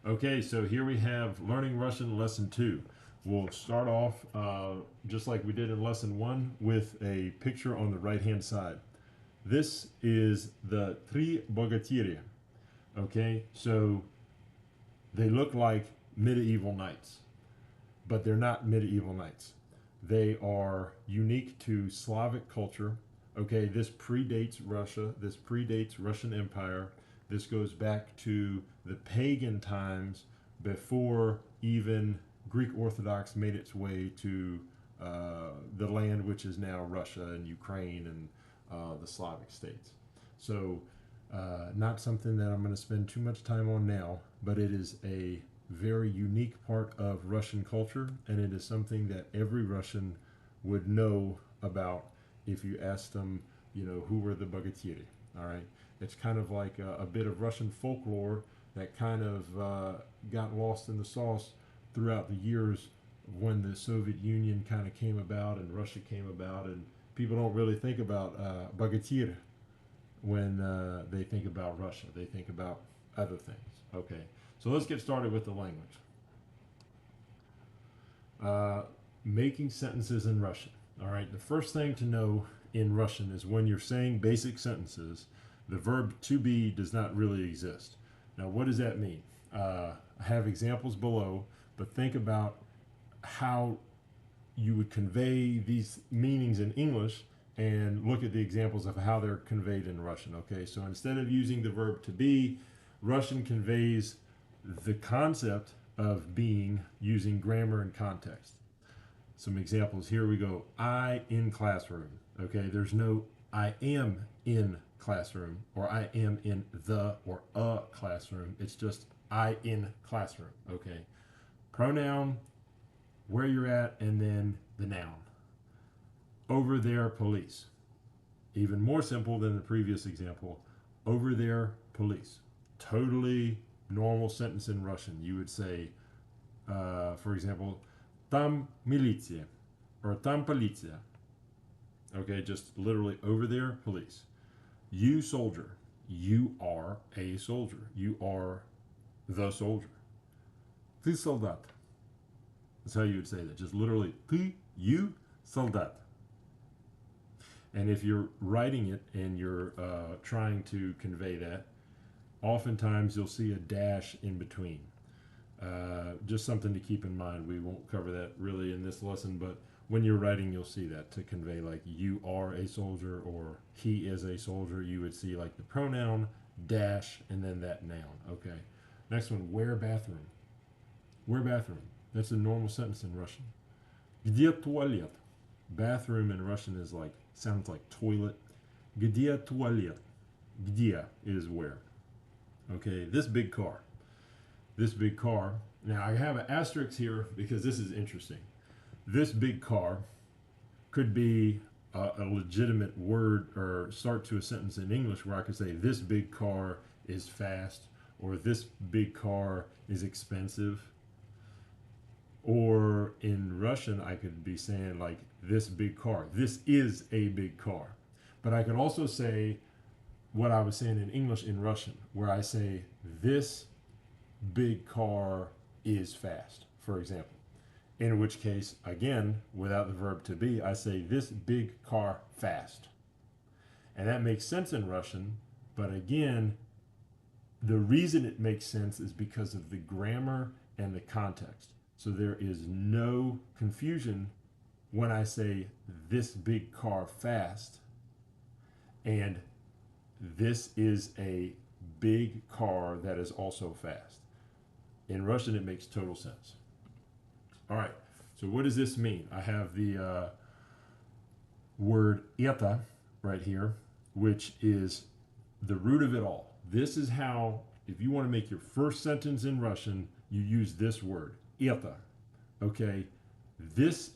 Okay, so here we have Learning Russian Lesson 2. We'll start off just like we did in Lesson 1 with a picture on the right hand side. This is the Три Богатыря. Okay, so they look like medieval knights, but they're not medieval knights. They are unique to Slavic culture. Okay, this predates Russia, this predates Russian Empire. This goes back to the pagan times before even Greek Orthodox made its way to the land which is now Russia and Ukraine and the Slavic states. So, not something that I'm going to spend too much time on now, but it is a very unique part of Russian culture, and it is something that every Russian would know about if you asked them, who were the Bogatyri. All right, it's kind of like a bit of Russian folklore that kind of got lost in the sauce throughout the years when the Soviet Union kind of came about and Russia came about, and people don't really think about Bogatyr when they think about Russia. They think about other things. Okay, so let's get started with the language. Making sentences in Russian. All right, the first thing to know in Russian is when you're saying basic sentences, the verb to be does not really exist. Now, what does that mean? I have examples below, but think about how you would convey these meanings in English and look at the examples of how they're conveyed in Russian. Okay, so instead of using the verb to be, Russian conveys the concept of being using grammar and context. Some examples. Here we go. I in classroom. Okay, there's no I am in classroom or I am in the or a classroom. It's just I in classroom. Okay, pronoun, where you're at, and then the noun. Over there, police. Even more simple than the previous example. Over there, police. Totally normal sentence in Russian. You would say, for example, tam militia or tam politia. Okay, just literally over there, police. You soldier. You are a soldier. You are the soldier. Ты солдат. That's how you would say that. Just literally, ты, you, солдат. And if you're writing it and you're trying to convey that, oftentimes you'll see a dash in between. Just something to keep in mind. We won't cover that really in this lesson, but when you're writing, you'll see that to convey like you are a soldier or he is a soldier. You would see like the pronoun, dash, and then that noun. Okay. Next one, where bathroom. Where bathroom. That's a normal sentence in Russian. Где туалет? Bathroom in Russian is like, sounds like toilet. Где туалет? Где is where. Okay, this big car. This big car. Now I have an asterisk here because this is interesting. This big car could be a legitimate word or start to a sentence in English where I could say this big car is fast or this big car is expensive. Or in Russian, I could be saying like this big car. This is a big car. But I could also say what I was saying in English in Russian, where I say this big car is fast, for example. In which case, again, without the verb to be, I say this big car fast. And that makes sense in Russian, but again, the reason it makes sense is because of the grammar and the context. So there is no confusion when I say this big car fast and this is a big car that is also fast. In Russian, it makes total sense. All right, so what does this mean? I have the word это right here, which is the root of it all. This is how, if you want to make your first sentence in Russian, you use this word. Это. Okay, this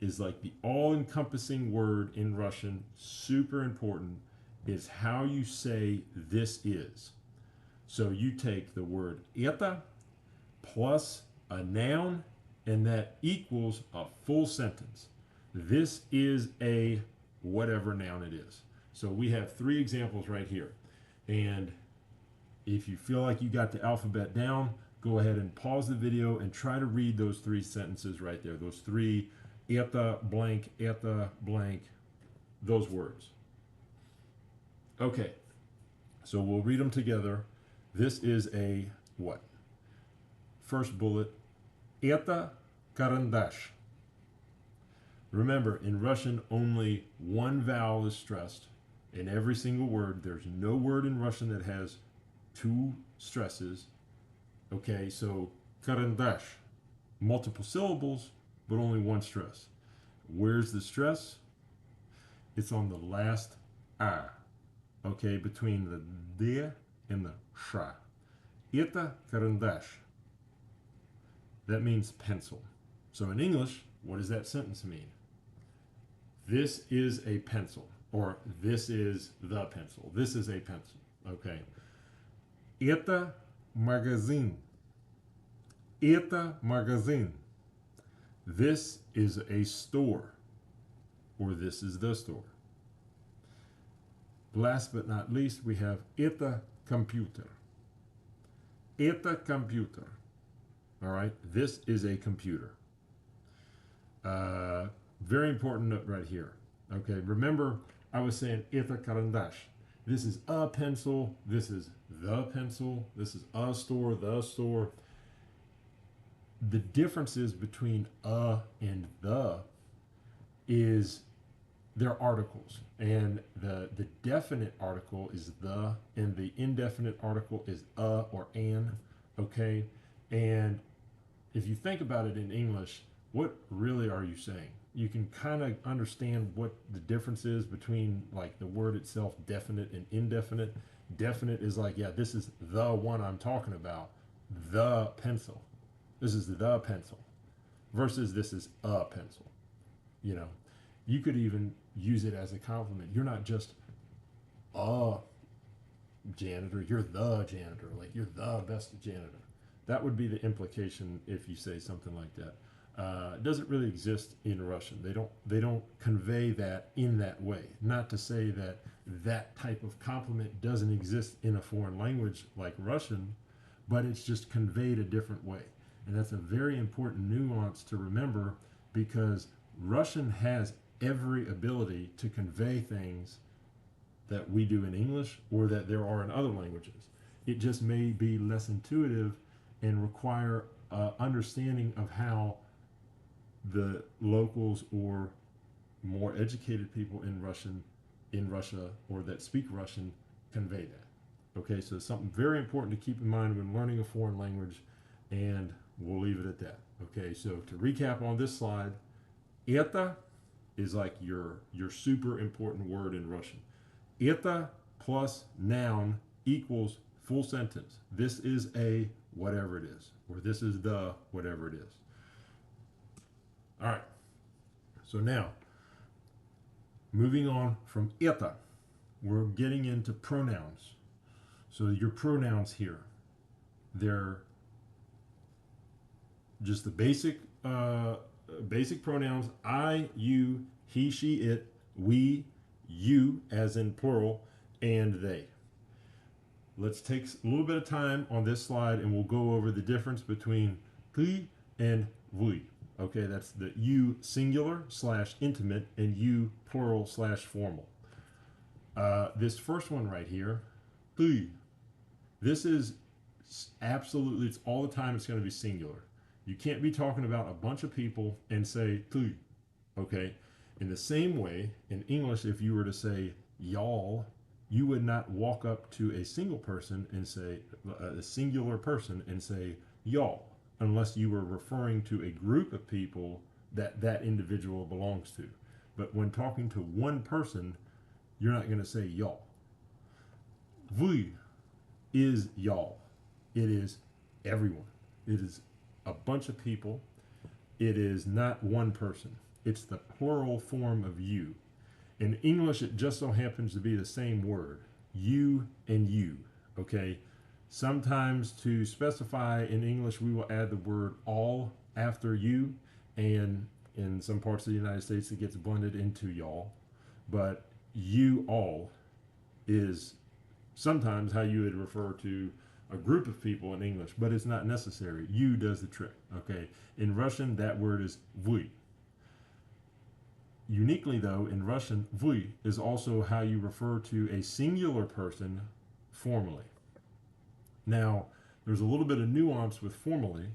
is like the all-encompassing word in Russian, super important, is how you say this is. So you take the word это plus a noun, and that equals a full sentence. This is a whatever noun it is. So we have 3 examples right here. And if you feel like you got the alphabet down, go ahead and pause the video and try to read those three sentences right there. Those three, это blank, those words. Okay, so we'll read them together. This is a what? First bullet, это карандаш. Remember, in Russian, only one vowel is stressed in every single word. There's no word in Russian that has two stresses. Okay, so карандаш, multiple syllables, but only one stress. Where's the stress? It's on the last A. Okay, between the D and the sh. Это карандаш. That means pencil. So in English, what does that sentence mean? This is a pencil, or this is the pencil. This is a pencil. Okay. Это магазин. Это магазин. This is a store, or this is the store. Last but not least, we have это компьютер. Это компьютер. All right, this is a computer. Very important note right here. Okay, remember I was saying это карандаш. This is a pencil. This is the pencil. This is a store, the store. The differences between and the is they're articles, and the definite article is the, and the indefinite article is a or an. Okay, and if you think about it in English, what really are you saying? You can kind of understand what the difference is between like the word itself, definite and indefinite. Definite is like, yeah, this is the one I'm talking about, the pencil. This is the pencil, versus this is a pencil. You know, you could even use it as a compliment. You're not just a janitor, you're the janitor. Like, you're the best janitor. That would be the implication if you say something like that. It doesn't really exist in Russian. They don't convey that in that way. Not to say that that type of compliment doesn't exist in a foreign language like Russian, but it's just conveyed a different way. And that's a very important nuance to remember, because Russian has every ability to convey things that we do in English or that there are in other languages. It just may be less intuitive and require understanding of how the locals or more educated people in Russia, or that speak Russian, convey that. Okay, so it's something very important to keep in mind when learning a foreign language, and we'll leave it at that. Okay, so to recap on this slide, это is like your super important word in Russian. Это plus noun equals full sentence. This is a whatever it is, or this is the whatever it is. All right, so now moving on from это, we're getting into pronouns. So your pronouns here, they're just the basic pronouns: I, you, he, she, it, we, you as in plural, and they. Let's take a little bit of time on this slide, and we'll go over the difference between ты and вы. Okay, that's the you singular / intimate, and you plural / formal. This first one right here, ты, this is absolutely, it's all the time, it's going to be singular. You can't be talking about a bunch of people and say ты. Okay, in the same way, in English, if you were to say y'all, you would not walk up to a single person and say, a singular person and say y'all, unless you were referring to a group of people that that individual belongs to. But when talking to one person, you're not going to say y'all. Вы is y'all. It is everyone. It is a bunch of people. It is not one person. It's the plural form of you. In English, it just so happens to be the same word, you and you. Okay. Sometimes to specify in English, we will add the word all after you, and in some parts of the United States, it gets blended into y'all. But you all is sometimes how you would refer to a group of people in English, but it's not necessary. You does the trick. Okay. In Russian, that word is вы. Uniquely, though, in Russian, вы is also how you refer to a singular person formally. Now, there's a little bit of nuance with formally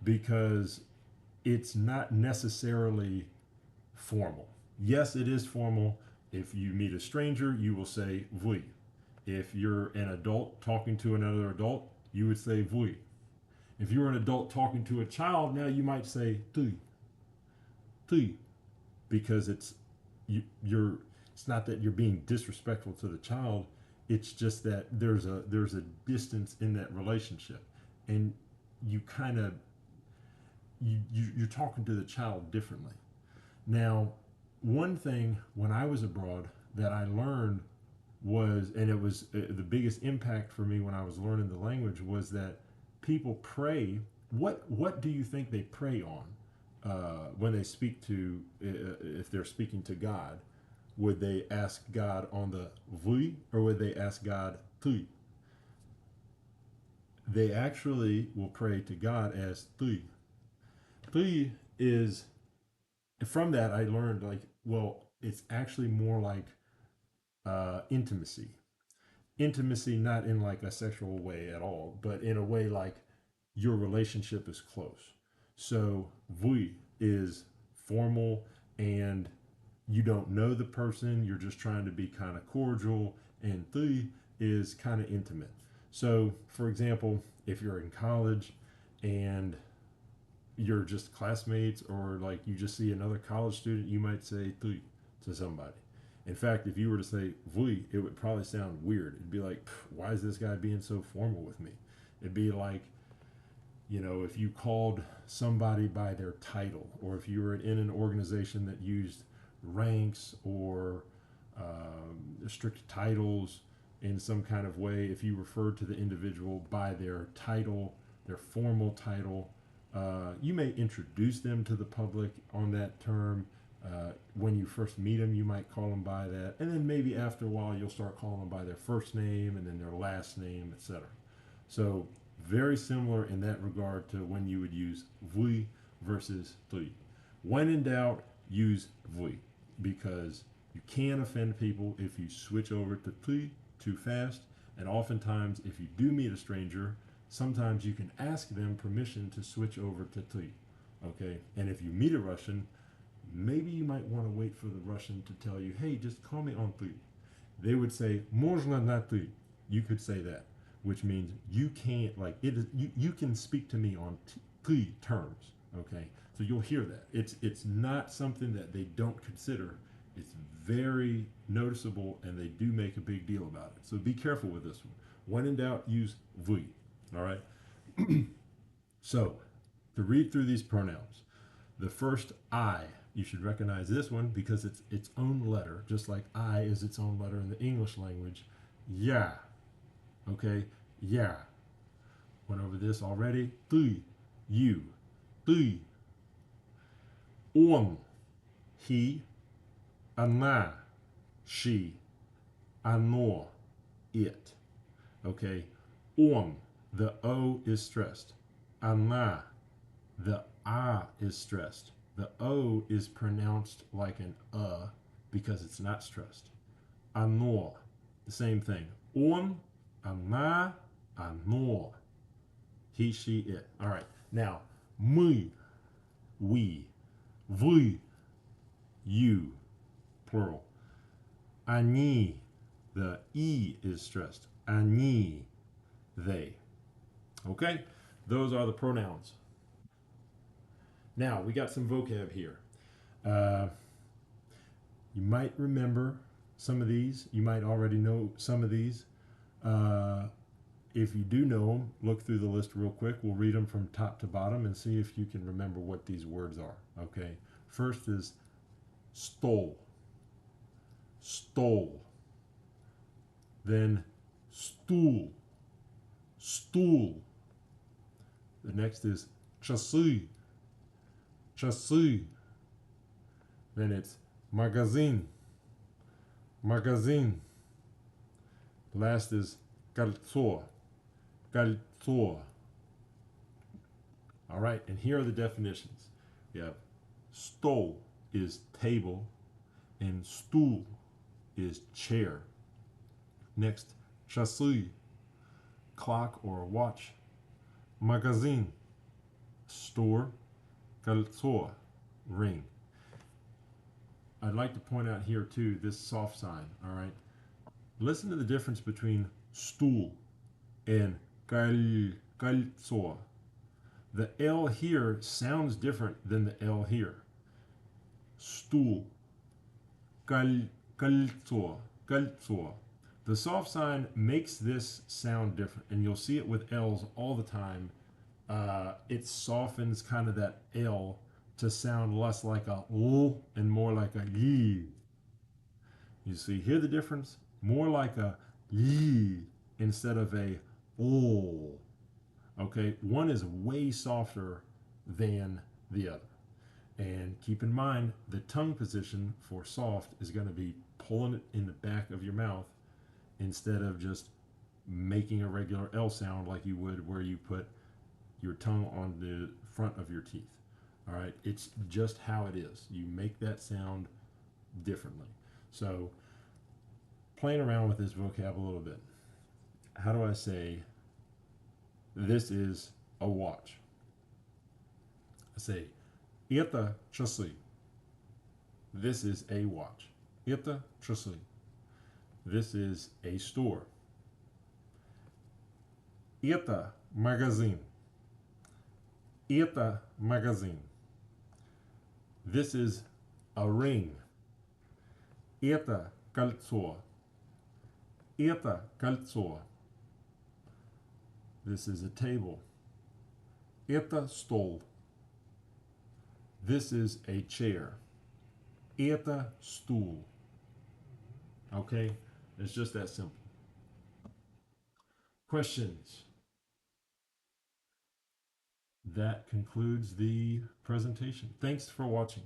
because it's not necessarily formal. Yes, it is formal. If you meet a stranger, you will say вы. If you're an adult talking to another adult, you would say вы. If you're an adult talking to a child, now you might say ты. Ты. Because you're it's not that you're being disrespectful to the child, it's just that there's a distance in that relationship, and you kind of you're talking to the child differently. Now, one thing when I was abroad that I learned was, and it was the biggest impact for me when I was learning the language, was that people pray. What do you think they pray on when they speak to, if they're speaking to God? Would they ask God on the вы, or would they ask God ты? They actually will pray to God as ты. Ты is, from that I learned, like, well, it's actually more like intimacy. Intimacy, not in like a sexual way at all, but in a way like your relationship is close. So вы is formal, and you don't know the person, you're just trying to be kind of cordial, and ты is kind of intimate. So, for example, if you're in college and you're just classmates, or like you just see another college student, you might say ты to somebody. In fact, if you were to say вы, it would probably sound weird. It'd be like, why is this guy being so formal with me? It'd be like, if you called somebody by their title, or if you were in an organization that used ranks or strict titles in some kind of way, if you referred to the individual by their title, their formal title, you may introduce them to the public on that term. When you first meet them, you might call them by that, and then maybe after a while, you'll start calling them by their first name and then their last name, etc. So very similar in that regard to when you would use вы versus ты. When in doubt, use вы, because you can offend people if you switch over to ты too fast. And oftentimes, if you do meet a stranger, sometimes you can ask them permission to switch over to ты. Okay? And if you meet a Russian, maybe you might want to wait for the Russian to tell you, hey, just call me on ты. They would say, можно на ты. You could say that, which means you can't, like, it is, you can speak to me on ты terms. Okay? So you'll hear that. It's not something that they don't consider. It's very noticeable, and they do make a big deal about it. So be careful with this one. When in doubt, use вы. All right? So, to read through these pronouns, the first I, you should recognize this one because it's its own letter, just like I is its own letter in the English language. Yeah. Okay? Yeah. Went over this already. Ты, you. Ты. Он, he. Она, she. Оно, it. Okay? Он, the O is stressed. Она, the A is stressed. The O is pronounced like an because it's not stressed. Оно, the same thing. Он, она, оно. He, she, it. All right. Now, мы, we. Вы, you, plural. Они, the E is stressed. Они, they. Okay? Those are the pronouns. Now, we got some vocab here. You might remember some of these. You might already know some of these. If you do know them, look through the list real quick. We'll read them from top to bottom and see if you can remember what these words are. Okay. First is stole. Stole. Then stool. Stool. The next is часы. Часы. Then it's magazine. Magazine. Last is кольцо. кольцо. All right, and here are the definitions. You have stol is table and stool is chair. Next, часы, clock or watch. Magazine, store. Кольцо, ring. I'd like to point out here too this soft sign. All right, listen to the difference between stool and кольцо. The L here sounds different than the L here. Stool, кольцо, кольцо. The soft sign makes this sound different, and you'll see it with L's all the time. It softens kind of that L to sound less like a L and more like a Y. You see, hear the difference? More like a Y instead of a O. Okay, one is way softer than the other. And keep in mind, the tongue position for soft is going to be pulling it in the back of your mouth instead of just making a regular L sound like you would where you put your tongue on the front of your teeth. All right, it's just how it is. You make that sound differently. So, playing around with this vocab a little bit. How do I say this is a watch? I say, это часы. This is a watch. Это часы. This is a store. Это магазин. Это магазин. This is a ring. Это кольцо. Это кольцо. This is a table. Это стол. This is a chair. Это стул. Okay? It's just that simple. Questions? That concludes the presentation. Thanks for watching.